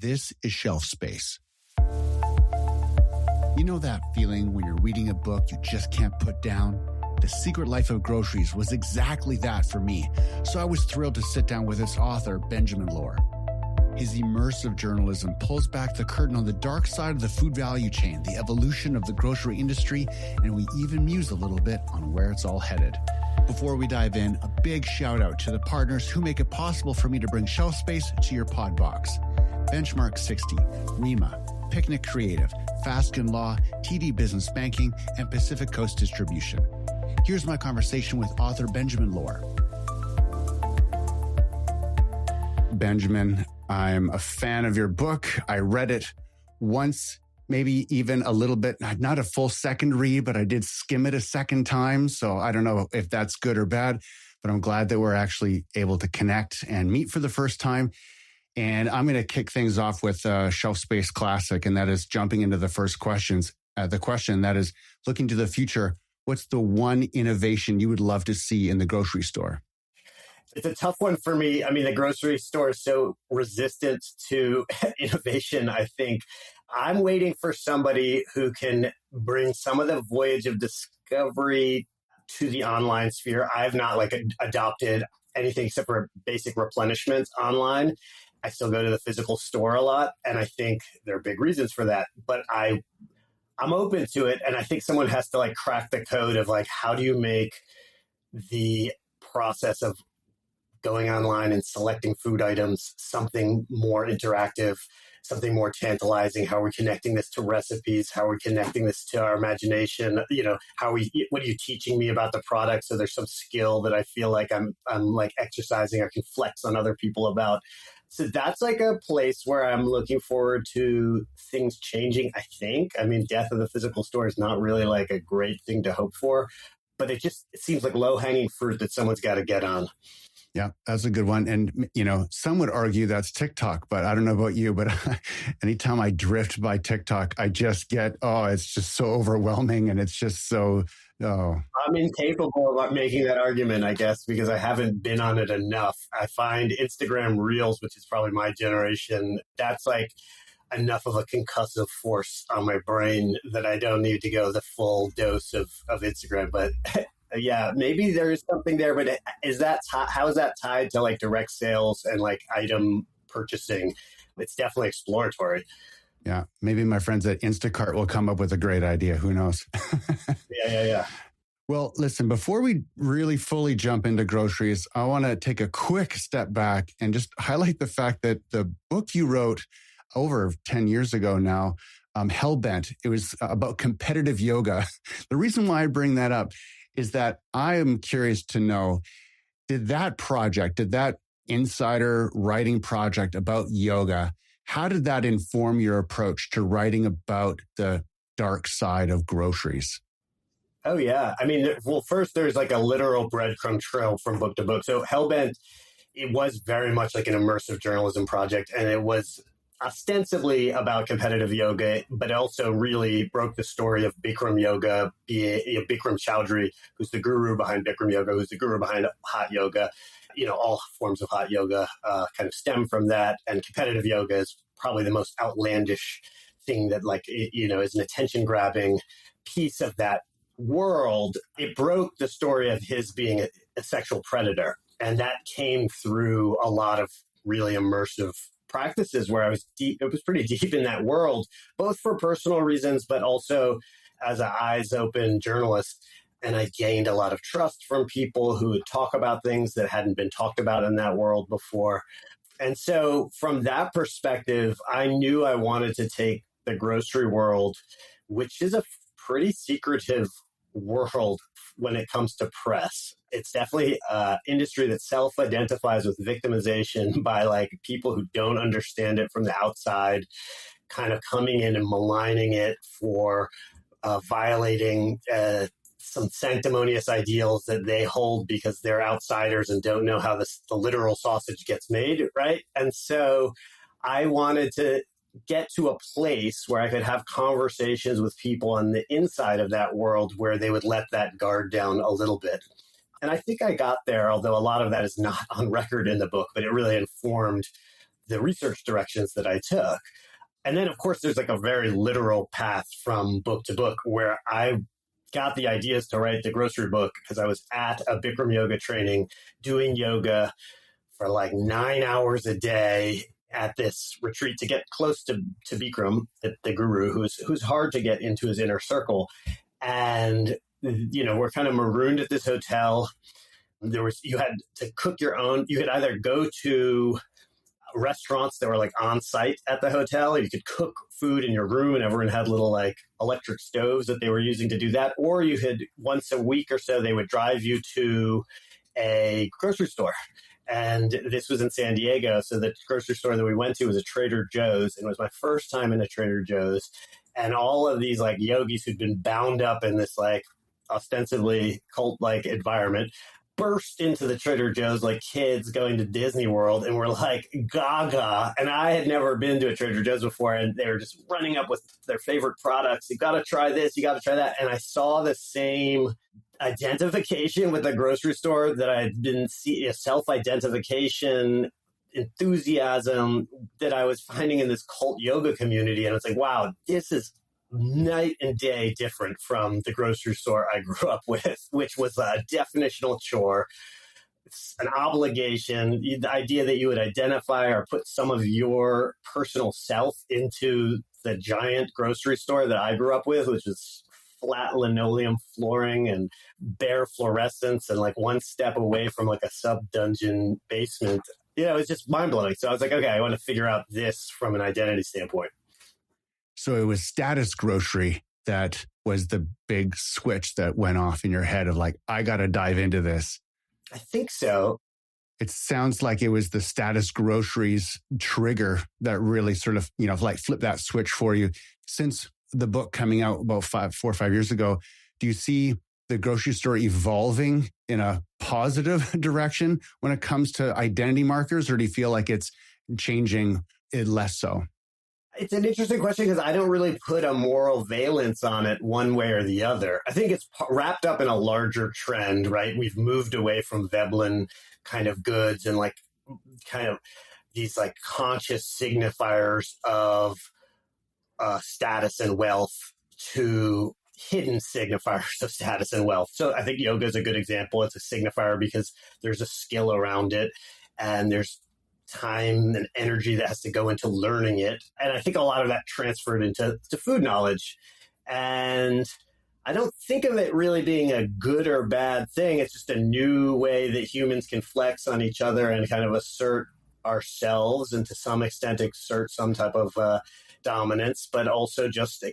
This is Shelf Space. You know that feeling when you're reading a book you just can't put down? The Secret Life of Groceries was exactly that for me, so I was thrilled to sit down with its author, Benjamin Lorr. His immersive journalism pulls back the curtain on the dark side of the food value chain, the evolution of the grocery industry, and we even muse a little bit on where it's all headed. Before we dive in, a big shout out to the partners who make it possible for me to bring Shelf Space to your pod box. Benchmark 60, Rima, Picnic Creative, Fasken Law, TD Business Banking, and Pacific Coast Distribution. Here's my conversation with author Benjamin Lorr. Benjamin, I'm a fan of your book. I read it once, maybe even a little bit, not a full second read, but I did skim it a second time. So I don't know if that's good or bad, but I'm glad that we're actually able to connect and meet for the first time. And I'm going to kick things off with a Shelf Space classic, and that is jumping into the first questions. The question that is, looking to the future, what's the one innovation you would love to see in the grocery store? It's a tough one for me. I mean, the grocery store is so resistant to innovation, I think. I'm waiting for somebody who can bring some of the voyage of discovery to the online sphere. I've not adopted anything except for basic replenishments online. I still go to the physical store a lot, and I think there are big reasons for that. But I'm open to it, and I think someone has to crack the code of how do you make the process of going online and selecting food items something more interactive, something more tantalizing. How are we connecting this to recipes? How are we connecting this to our imagination? What are you teaching me about the product? So there's some skill that I feel like I'm exercising, I can flex on other people about. So that's a place where I'm looking forward to things changing, I think. I mean, death of the physical store is not really a great thing to hope for, but it seems like low-hanging fruit that someone's got to get on. Yeah, that's a good one. And, some would argue that's TikTok, but I don't know about you, but anytime I drift by TikTok, I just get, it's just so overwhelming. And it's just so, I'm incapable of making that argument, I guess, because I haven't been on it enough. I find Instagram Reels, which is probably my generation, that's enough of a concussive force on my brain that I don't need to go the full dose of Instagram. But yeah, maybe there is something there, but how is that tied to direct sales and item purchasing? It's definitely exploratory. Yeah, maybe my friends at Instacart will come up with a great idea. Who knows? Yeah. Well, listen, before we really fully jump into groceries, I want to take a quick step back and just highlight the fact that the book you wrote over 10 years ago now, Hellbent, it was about competitive yoga. The reason why I bring that up is that I am curious to know, did that insider writing project about yoga, how did that inform your approach to writing about the dark side of groceries? Oh, yeah. I mean, well, first, there's a literal breadcrumb trail from book to book. So Hellbent, it was very much an immersive journalism project, and it was ostensibly about competitive yoga, but also really broke the story of Bikram yoga, Bikram Chowdhury, who's the guru behind Bikram yoga, who's the guru behind hot yoga. All forms of hot yoga kind of stem from that. And competitive yoga is probably the most outlandish thing that is an attention grabbing piece of that world. It broke the story of his being a sexual predator. And that came through a lot of really immersive practices where I was pretty deep in that world, both for personal reasons, but also as an eyes open journalist. And I gained a lot of trust from people who would talk about things that hadn't been talked about in that world before. And so from that perspective, I knew I wanted to take the grocery world, which is a pretty secretive world when it comes to press. It's definitely an industry that self-identifies with victimization by people who don't understand it from the outside, kind of coming in and maligning it for violating some sanctimonious ideals that they hold because they're outsiders and don't know how the literal sausage gets made, right? And so I wanted to get to a place where I could have conversations with people on the inside of that world where they would let that guard down a little bit. And I think I got there, although a lot of that is not on record in the book, but it really informed the research directions that I took. And then, of course, there's like a very literal path from book to book where I got the ideas to write the grocery book because I was at a Bikram yoga training doing yoga for like 9 hours a day at this retreat to get close to Bikram, the guru, who's hard to get into his inner circle. And, we're kind of marooned at this hotel. You had to cook your own. You could either go to restaurants that were like on site at the hotel, you could cook food in your room, and everyone had little like electric stoves that they were using to do that. Or you had once a week or so, they would drive you to a grocery store. And this was in San Diego. So the grocery store that we went to was a Trader Joe's, and it was my first time in a Trader Joe's. And all of these like yogis who'd been bound up in this like ostensibly cult-like environment burst into the Trader Joe's like kids going to Disney World, and were like gaga. And I had never been to a Trader Joe's before, and they were just running up with their favorite products. You got to try this, you got to try that. And I saw the same identification with the grocery store that I didn't see, a self-identification enthusiasm that I was finding in this cult yoga community. And it's like, wow, this is night and day different from the grocery store I grew up with, which was a definitional chore. It's an obligation. The idea that you would identify or put some of your personal self into the giant grocery store that I grew up with, which is flat linoleum flooring and bare fluorescents and like one step away from like a sub-dungeon basement. It's just mind-blowing. So I was like, okay, I want to figure out this from an identity standpoint. So it was status grocery that was the big switch that went off in your head of like, I got to dive into this. I think so. It sounds like it was the status groceries trigger that really sort of, like flipped that switch for you. Since the book coming out about 4 or 5 years ago, do you see the grocery store evolving in a positive direction when it comes to identity markers, or do you feel like it's changing it less so? It's an interesting question because I don't really put a moral valence on it one way or the other. I think it's wrapped up in a larger trend, right? We've moved away from Veblen kind of goods and like kind of these like conscious signifiers of status and wealth to hidden signifiers of status and wealth. So I think yoga is a good example. It's a signifier because there's a skill around it and there's time and energy that has to go into learning it. And I think a lot of that transferred into food knowledge. And I don't think of it really being a good or bad thing. It's just a new way that humans can flex on each other and kind of assert ourselves and to some extent exert some type of dominance, but also just,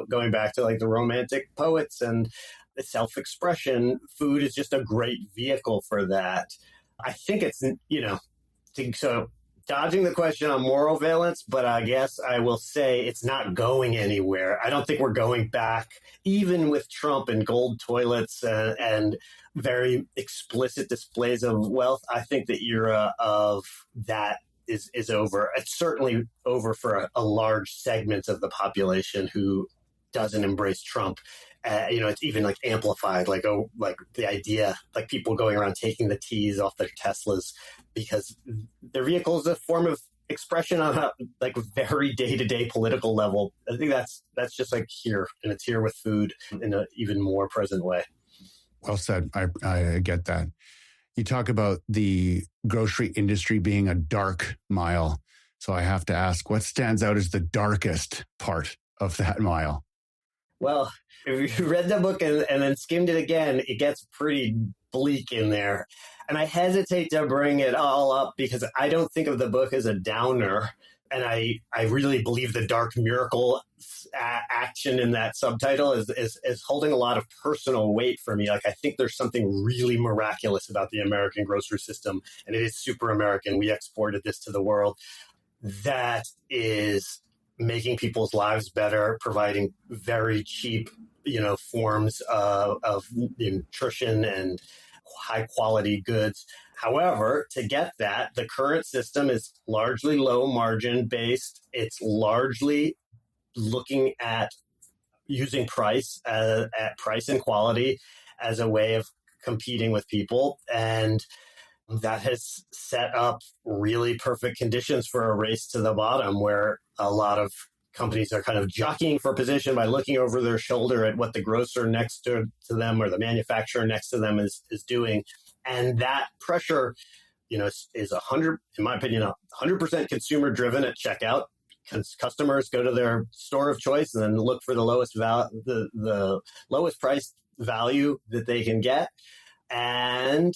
going back to like the romantic poets and the self-expression, food is just a great vehicle for that. I think it's, so dodging the question on moral valence, but I guess I will say it's not going anywhere. I don't think we're going back, even with Trump and gold toilets and very explicit displays of wealth. I think the era of that is over. It's certainly over for a large segment of the population who doesn't embrace Trump. It's even like amplified, like the idea, like people going around taking the T's off their Teslas because their vehicle is a form of expression on a like very day-to-day political level. I think that's just like here, and it's here with food in an even more present way. Well said. I get that. You talk about the grocery industry being a dark mile. So I have to ask, what stands out as the darkest part of that mile? Well, if you read the book and then skimmed it again, it gets pretty bleak in there. And I hesitate to bring it all up because I don't think of the book as a downer. And I really believe the dark miracle action in that subtitle is holding a lot of personal weight for me. Like, I think there's something really miraculous about the American grocery system, and it is super American. We exported this to the world. That is making people's lives better, providing very cheap, forms of nutrition and high quality goods. However, to get that, the current system is largely low margin based. It's largely looking at using price at price and quality as a way of competing with people. And that has set up really perfect conditions for a race to the bottom where a lot of companies are kind of jockeying for position by looking over their shoulder at what the grocer next to them or the manufacturer next to them is doing. And that pressure, is 100, in my opinion, 100% consumer driven at checkout. Customers go to their store of choice and then look for the lowest price value that they can get. And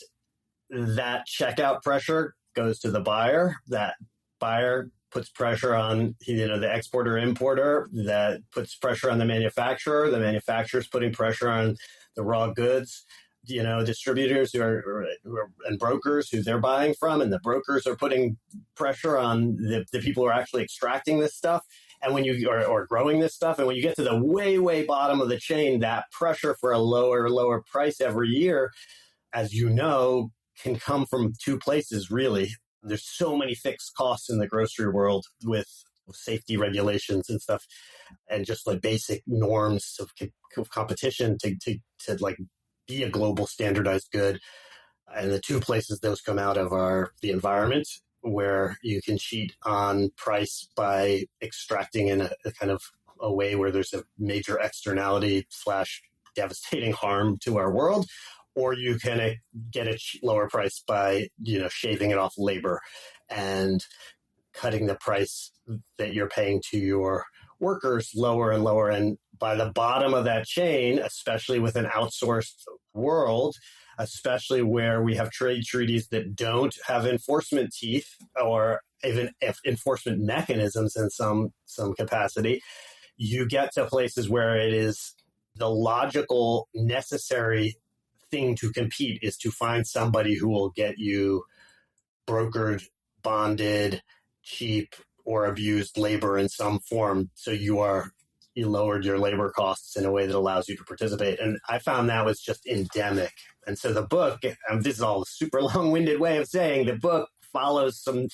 that checkout pressure goes to the buyer. That buyer puts pressure on the exporter importer. That puts pressure on the manufacturer. The manufacturer is putting pressure on the raw goods, distributors and brokers who they're buying from, and the brokers are putting pressure on the people who are actually extracting this stuff. And when you or growing this stuff, and when you get to the way, way bottom of the chain, that pressure for a lower price every year, as you know, can come from two places, really. There's so many fixed costs in the grocery world with safety regulations and stuff, and just like basic norms of competition to like be a global standardized good. And the two places those come out of are the environment, where you can cheat on price by extracting in a kind of a way where there's a major externality / devastating harm to our world, or you can get a lower price by, shaving it off labor and cutting the price that you're paying to your workers lower and lower. And by the bottom of that chain, especially with an outsourced world, especially where we have trade treaties that don't have enforcement teeth or even enforcement mechanisms in some capacity, you get to places where it is the logical, necessary thing to compete is to find somebody who will get you brokered, bonded, cheap, or abused labor in some form. So you lowered your labor costs in a way that allows you to participate. And I found that was just endemic. And so the book, this is all a super long-winded way of saying, the book follows some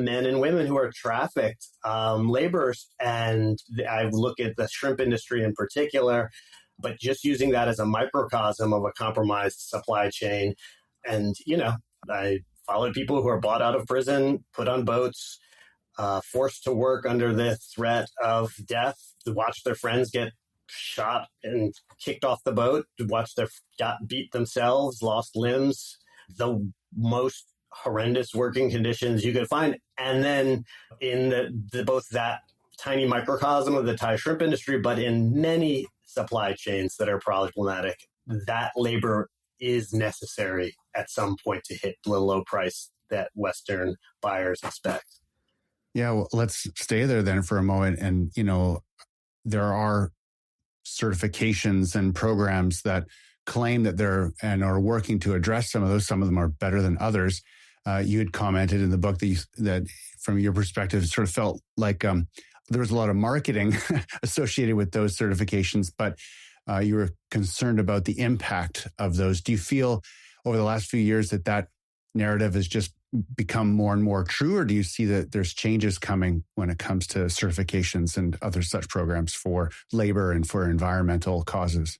men and women who are trafficked laborers. And I look at the shrimp industry in particular, but just using that as a microcosm of a compromised supply chain. And, I followed people who are bought out of prison, put on boats, forced to work under the threat of death, to watch their friends get shot and kicked off the boat, to watch got beat themselves, lost limbs, the most horrendous working conditions you could find. And then in both that tiny microcosm of the Thai shrimp industry, but in many supply chains that are problematic, that labor is necessary at some point to hit the low price that Western buyers expect. Yeah, well, let's stay there then for a moment. And, there are certifications and programs that claim that they're and are working to address some of those. Some of them are better than others. You had commented in the book that from your perspective, it sort of felt like there was a lot of marketing associated with those certifications, but you were concerned about the impact of those. Do you feel over the last few years that narrative has just become more and more true, or do you see that there's changes coming when it comes to certifications and other such programs for labor and for environmental causes?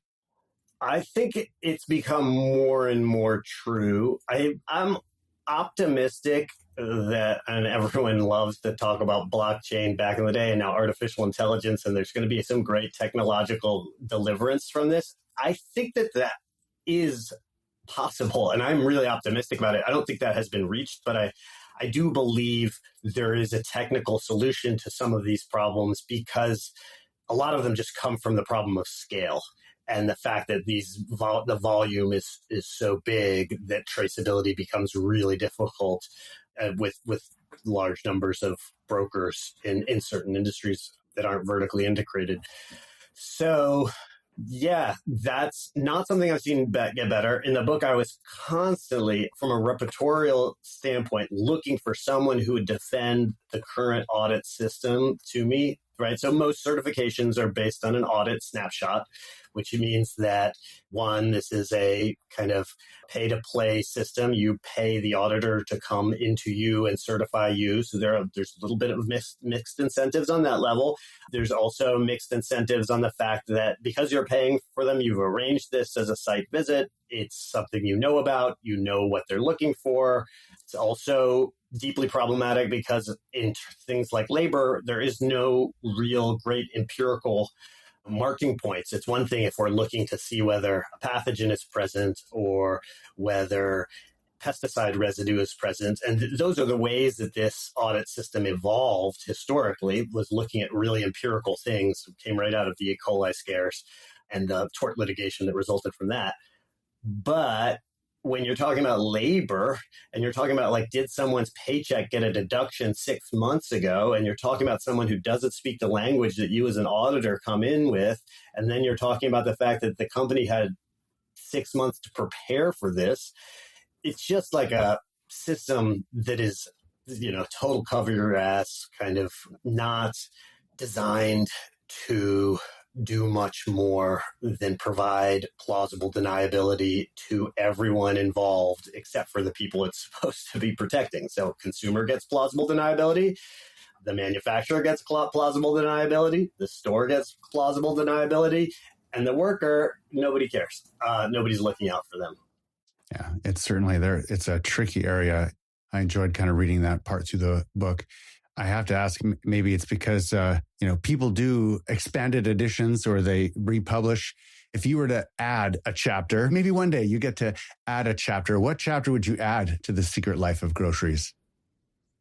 I think it's become more and more true. I'm optimistic that, and everyone loves to talk about blockchain back in the day and now artificial intelligence, and there's going to be some great technological deliverance from this. I think that is possible, and I'm really optimistic about it. I don't think that has been reached, but I do believe there is a technical solution to some of these problems, because a lot of them just come from the problem of scale and the fact that the volume is so big that traceability becomes really difficult with large numbers of brokers in certain industries that aren't vertically integrated. So yeah, that's not something I've seen get better. In the book, I was constantly, from a repertorial standpoint, looking for someone who would defend the current audit system to me right? So most certifications are based on an audit snapshot, which means that one, this is a kind of pay to play system. You pay the auditor to come into you and certify you. So there's a little bit of mixed incentives on that level. There's also mixed incentives on the fact that because you're paying for them, you've arranged this as a site visit. It's something you know about, you know what they're looking for. It's also deeply problematic because in things like labor, there is no real great empirical marking points. It's one thing if we're looking to see whether a pathogen is present or whether pesticide residue is present. And those are the ways that this audit system evolved historically, was looking at really empirical things. It came right out of the E. coli scares and the tort litigation that resulted from that. But when you're talking about labor and you're talking about like, did someone's paycheck get a deduction 6 months ago? And you're talking about someone who doesn't speak the language that you as an auditor come in with. And then you're talking about the fact that the company had 6 months to prepare for this. It's just like a system that is, total cover your ass, kind of not designed to do much more than provide plausible deniability to everyone involved, except for the people it's supposed to be protecting. So consumer gets plausible deniability, the manufacturer gets plausible deniability, the store gets plausible deniability, and the worker, nobody cares. Nobody's looking out for them. Yeah, it's certainly there. It's a tricky area. I enjoyed kind of reading that part through the book. I have to ask, maybe it's because, people do expanded editions or they republish. If you were to add a chapter, maybe one day you get to add a chapter, what chapter would you add to The Secret Life of Groceries?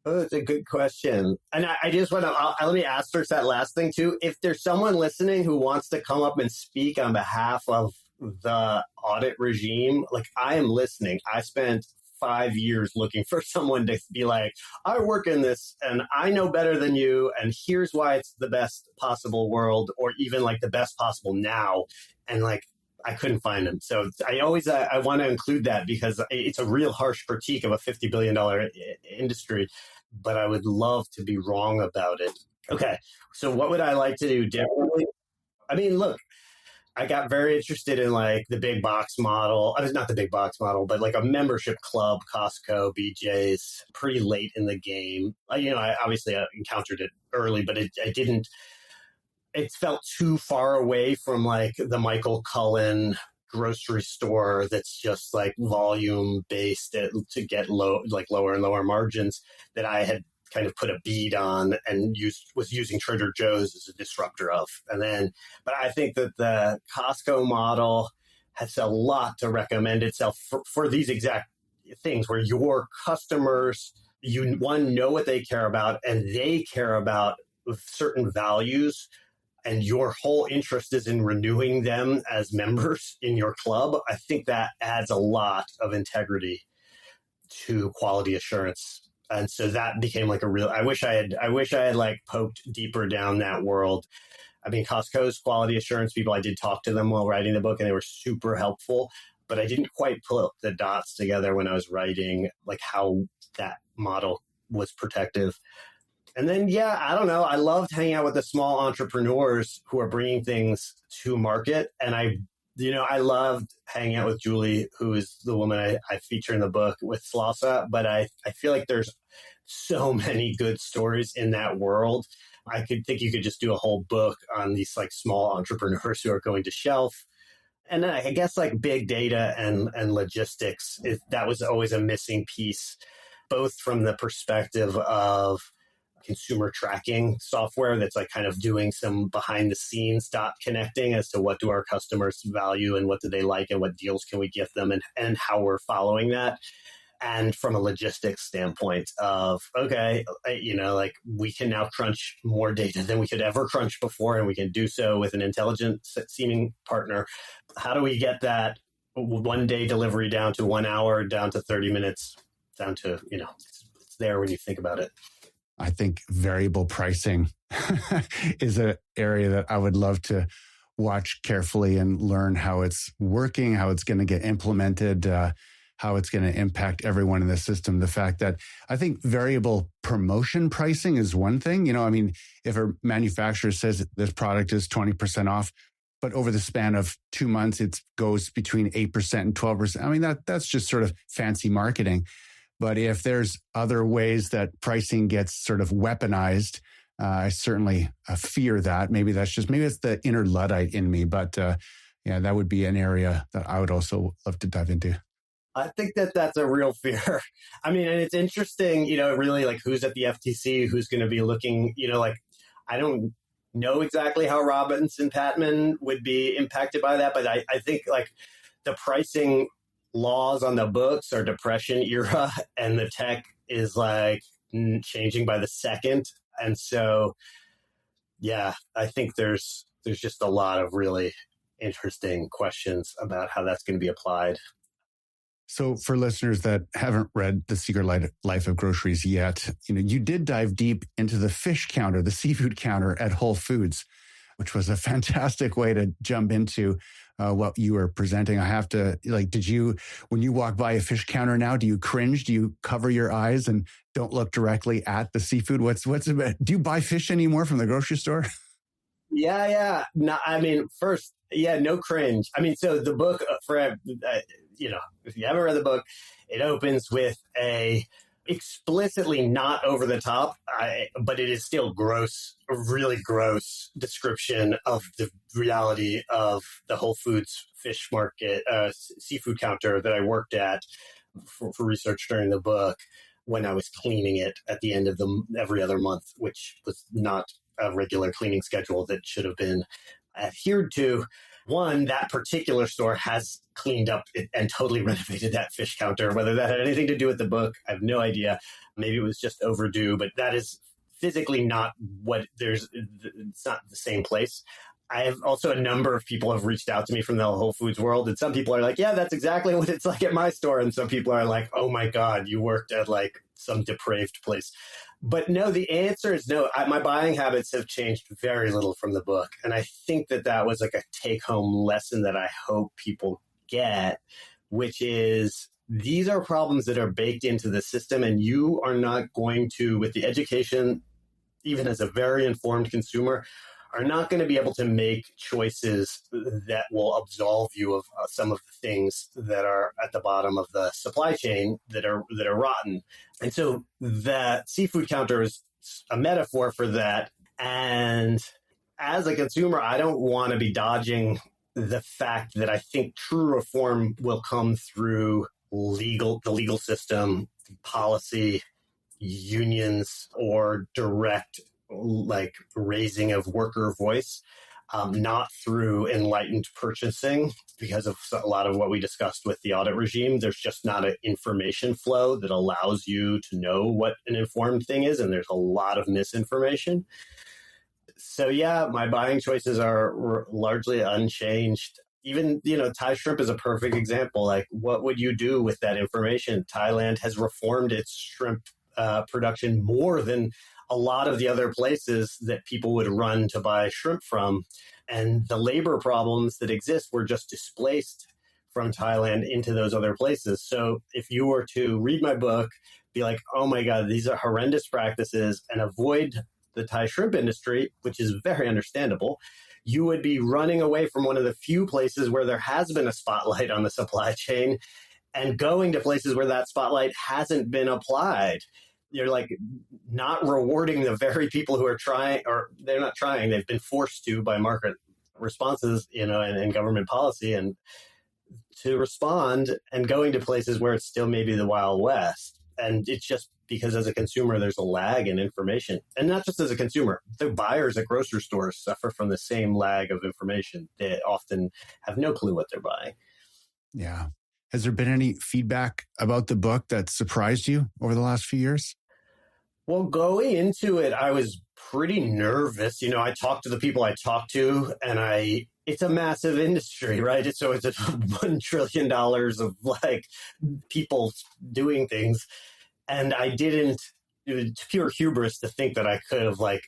Oh, it's a good question. And I just want to, let me asterisk that last thing too. If there's someone listening who wants to come up and speak on behalf of the audit regime, like I am listening. I spent 5 years looking for someone to be like, I work in this and I know better than you. And here's why it's the best possible world, or even like the best possible now. And like, I couldn't find them. So I always, I want to include that because it's a real harsh critique of a $50 billion industry, but I would love to be wrong about it. Okay. So what would I like to do differently? I mean, look, I got very interested in like the big box model. I mean, not the big box model, but like a membership club, Costco, BJ's, pretty late in the game. I obviously encountered it early, but it felt too far away from like the Michael Cullen grocery store that's just like volume based to get lower and lower margins that I had kind of put a bead on and was using Trader Joe's as a disruptor of. But I think that the Costco model has a lot to recommend itself for these exact things where your customers, know what they care about and they care about certain values and your whole interest is in renewing them as members in your club. I think that adds a lot of integrity to quality assurance. And so that became like I wish I had like poked deeper down that world. I mean, Costco's quality assurance people, I did talk to them while writing the book and they were super helpful, but I didn't quite put the dots together when I was writing, like how that model was protective. And then, I don't know. I loved hanging out with the small entrepreneurs who are bringing things to market. And I loved hanging out with Julie, who is the woman I feature in the book with Slausa. But I feel like there's so many good stories in that world. I think you could just do a whole book on these like small entrepreneurs who are going to shelf. And then I guess like big data and logistics, that was always a missing piece, both from the perspective of consumer tracking software that's like kind of doing some behind the scenes dot connecting as to what do our customers value and what do they like and what deals can we give them and how we're following that. And from a logistics standpoint of, okay, like we can now crunch more data than we could ever crunch before, and we can do so with an intelligent seeming partner. How do we get that 1 day delivery down to 1 hour, down to 30 minutes, down to, it's there when you think about it. I think variable pricing is an area that I would love to watch carefully and learn how it's working, how it's going to get implemented. how it's going to impact everyone in the system. The fact that I think variable promotion pricing is one thing. I mean, if a manufacturer says that this product is 20% off, but over the span of 2 months, it goes between 8% and 12%. I mean, that's just sort of fancy marketing. But if there's other ways that pricing gets sort of weaponized, I certainly fear that. Maybe it's the inner Luddite in me. But yeah, that would be an area that I would also love to dive into. I think that that's a real fear. I mean, and it's interesting, really like who's at the FTC, who's going to be looking, like I don't know exactly how Robinson Patman would be impacted by that, but I think like the pricing laws on the books are Depression era, and the tech is like changing by the second. And so, yeah, I think there's just a lot of really interesting questions about how that's going to be applied. So for listeners that haven't read The Secret Life of Groceries yet, you did dive deep into the fish counter, the seafood counter at Whole Foods, which was a fantastic way to jump into what you were presenting. I have to, when you walk by a fish counter now, do you cringe? Do you cover your eyes and don't look directly at the seafood? Do you buy fish anymore from the grocery store? Yeah. No, I mean, first, no cringe. I mean, so the book if you haven't read the book, it opens with a explicitly not over the top, but it is still a really gross description of the reality of the Whole Foods fish market, seafood counter that I worked at for research during the book when I was cleaning it at the end of every other month, which was not a regular cleaning schedule that should have been adhered to. One, that particular store has cleaned up and totally renovated that fish counter. Whether that had anything to do with the book, I have no idea. Maybe it was just overdue, but that is physically not it's not the same place. I have also a number of people have reached out to me from the Whole Foods world, and some people are like, yeah, that's exactly what it's like at my store. And some people are like, oh my God, you worked at like some depraved place. But no, the answer is no. My buying habits have changed very little from the book. And I think that was like a take-home lesson that I hope people get, which is these are problems that are baked into the system, and you are not going to, with the education, even as a very informed consumer, are not going to be able to make choices that will absolve you of some of the things that are at the bottom of the supply chain that are rotten. And so that seafood counter is a metaphor for that. And as a consumer, I don't want to be dodging the fact that I think true reform will come through the legal system, policy, unions, or direct like raising of worker voice, not through enlightened purchasing, because of a lot of what we discussed with the audit regime. There's just not an information flow that allows you to know what an informed thing is, and there's a lot of misinformation. So yeah, my buying choices are largely unchanged. Even, Thai shrimp is a perfect example. Like, what would you do with that information? Thailand has reformed its shrimp production more than a lot of the other places that people would run to buy shrimp from. And the labor problems that exist were just displaced from Thailand into those other places. So if you were to read my book, be like, oh my God, these are horrendous practices, and avoid the Thai shrimp industry, which is very understandable, you would be running away from one of the few places where there has been a spotlight on the supply chain and going to places where that spotlight hasn't been applied. You're like not rewarding the very people who are trying, or they're not trying, they've been forced to by market responses, and government policy, and to respond, and going to places where it's still maybe the Wild West. And it's just because as a consumer, there's a lag in information. And not just as a consumer, the buyers at grocery stores suffer from the same lag of information. They often have no clue what they're buying. Yeah. Has there been any feedback about the book that surprised you over the last few years? Well, going into it, I was pretty nervous. I talked to the people I talked to, and it's a massive industry, right? So it's $1 trillion of like people doing things. And it was pure hubris to think that I could have like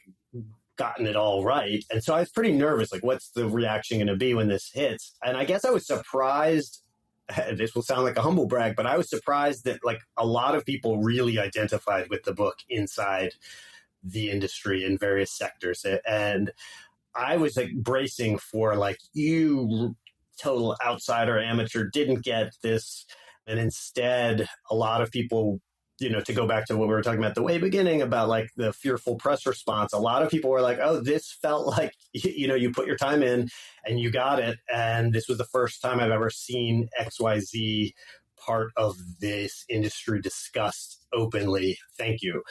gotten it all right. And so I was pretty nervous, like, what's the reaction going to be when this hits? And I guess I was surprised this will sound like a humble brag, but I was surprised that like a lot of people really identified with the book inside the industry in various sectors. And I was like bracing for like, you total outsider amateur didn't get this. And instead, a lot of people, to go back to what we were talking about at the way beginning about like the fearful press response, a lot of people were like, oh, this felt like, you put your time in and you got it. And this was the first time I've ever seen XYZ part of this industry discussed openly. Thank you.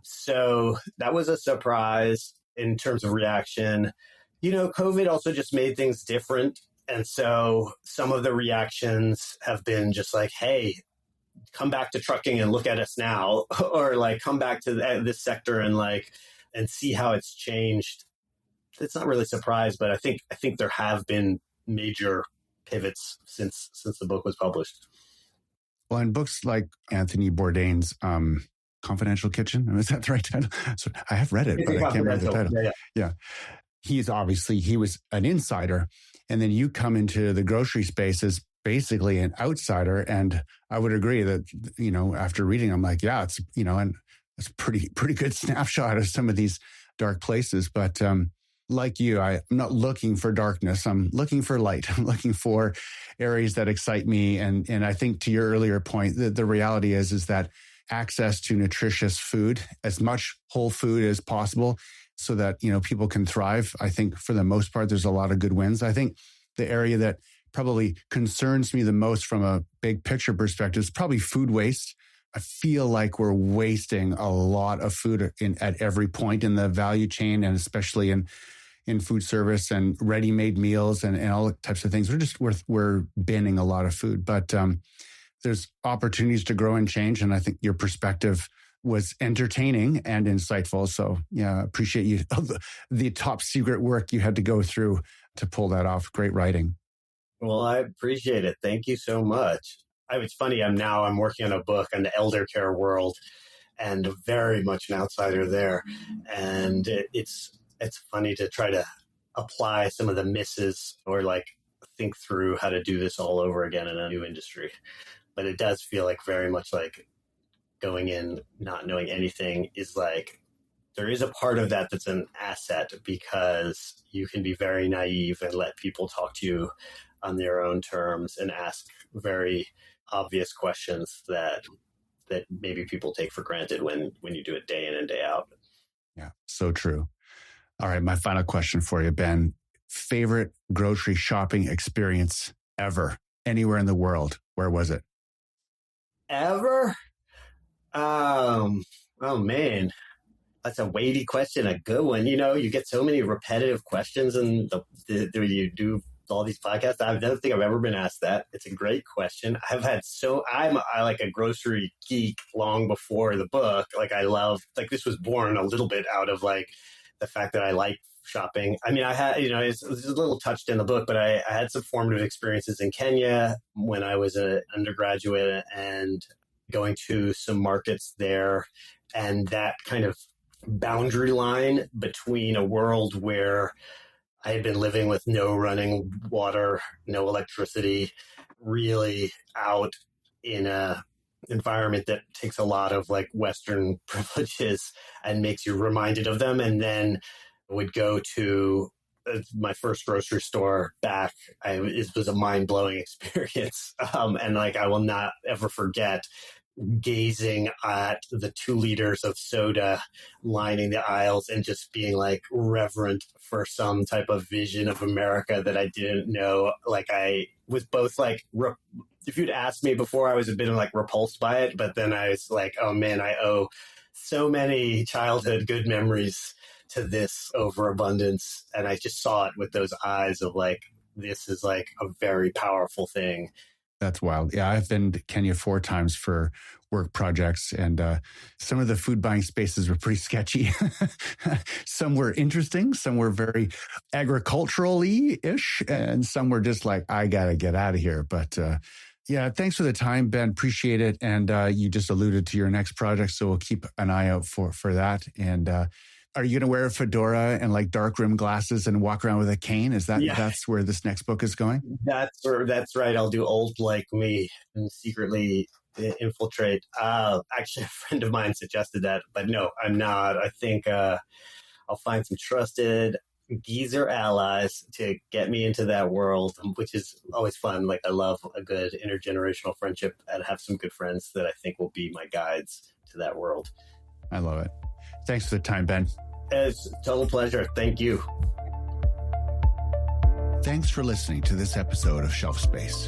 So that was a surprise in terms of reaction. COVID also just made things different. And so some of the reactions have been just like, hey, come back to trucking and look at us now, or like come back to this sector and see how it's changed. It's not really a surprise, but I think there have been major pivots since the book was published. Well, in books like Anthony Bourdain's Confidential Kitchen, is that the right title? So I have read it, but I can't remember the title. Yeah. He was an insider, and then you come into the grocery space as basically an outsider. And I would agree that, after reading, I'm like, yeah, it's, and it's pretty good snapshot of some of these dark places. But like you, I'm not looking for darkness. I'm looking for light. I'm looking for areas that excite me. And I think to your earlier point, the reality is that access to nutritious food, as much whole food as possible, so that, people can thrive. I think for the most part, there's a lot of good wins. I think the area that probably concerns me the most from a big picture perspective is probably food waste. I feel like we're wasting a lot of food at every point in the value chain, and especially in food service and ready-made meals and all types of things. We're binning a lot of food, but there's opportunities to grow and change. And I think your perspective was entertaining and insightful. So yeah, appreciate you, the top secret work you had to go through to pull that off. Great writing. Well, I appreciate it. Thank you so much. It's funny. I'm working on a book on the elder care world, and very much an outsider there. And it's funny to try to apply some of the misses or like think through how to do this all over again in a new industry. But it does feel like very much like going in, not knowing anything is like, there is a part of that that's an asset, because you can be very naive and let people talk to you on their own terms and ask very obvious questions that maybe people take for granted when you do it day in and day out. Yeah, so true. All right, my final question for you, Ben. Favorite grocery shopping experience ever, anywhere in the world? Where was it? Ever? Oh man, that's a weighty question. A good one. You get so many repetitive questions, and you do all these podcasts. I don't think I've ever been asked that. It's a great question. I'm like a grocery geek long before the book. Like I love, like this was born a little bit out of like the fact that I like shopping. I mean, I had, it's a little touched in the book, but I had some formative experiences in Kenya when I was an undergraduate and going to some markets there. And that kind of boundary line between a world where I had been living with no running water, no electricity, really out in a environment that takes a lot of like Western privileges and makes you reminded of them. And then would go to my first grocery store back. It was a mind-blowing experience. And like, I will not ever forget gazing at the 2 liters of soda lining the aisles and just being like reverent for some type of vision of America that I didn't know. Like I was both like, if you'd asked me before, I was a bit like repulsed by it, but then I was like, oh man, I owe so many childhood good memories to this overabundance. And I just saw it with those eyes of like, this is like a very powerful thing. That's wild. Yeah, I've been to Kenya 4 times for work projects, and some of the food buying spaces were pretty sketchy. Some were interesting, some were very agriculturally-ish, and some were just like, I got to get out of here. But yeah, thanks for the time, Ben. Appreciate it. And you just alluded to your next project, so we'll keep an eye out for that. And Are you going to wear a fedora and like dark rim glasses and walk around with a cane? That's where this next book is going? That's right. I'll do old like me and secretly infiltrate. Actually, a friend of mine suggested that, but no, I'm not. I think I'll find some trusted geezer allies to get me into that world, which is always fun. Like, I love a good intergenerational friendship and have some good friends that I think will be my guides to that world. I love it. Thanks for the time, Ben. It's a total pleasure. Thank you. Thanks for listening to this episode of Shelf Space.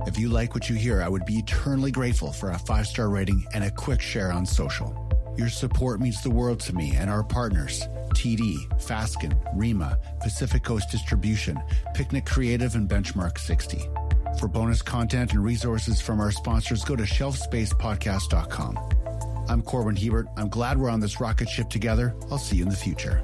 If you like what you hear, I would be eternally grateful for a 5-star rating and a quick share on social. Your support means the world to me and our partners, TD, Fasken, Rima, Pacific Coast Distribution, Picnic Creative, and Benchmark 60. For bonus content and resources from our sponsors, go to shelfspacepodcast.com. I'm Corbin Hebert. I'm glad we're on this rocket ship together. I'll see you in the future.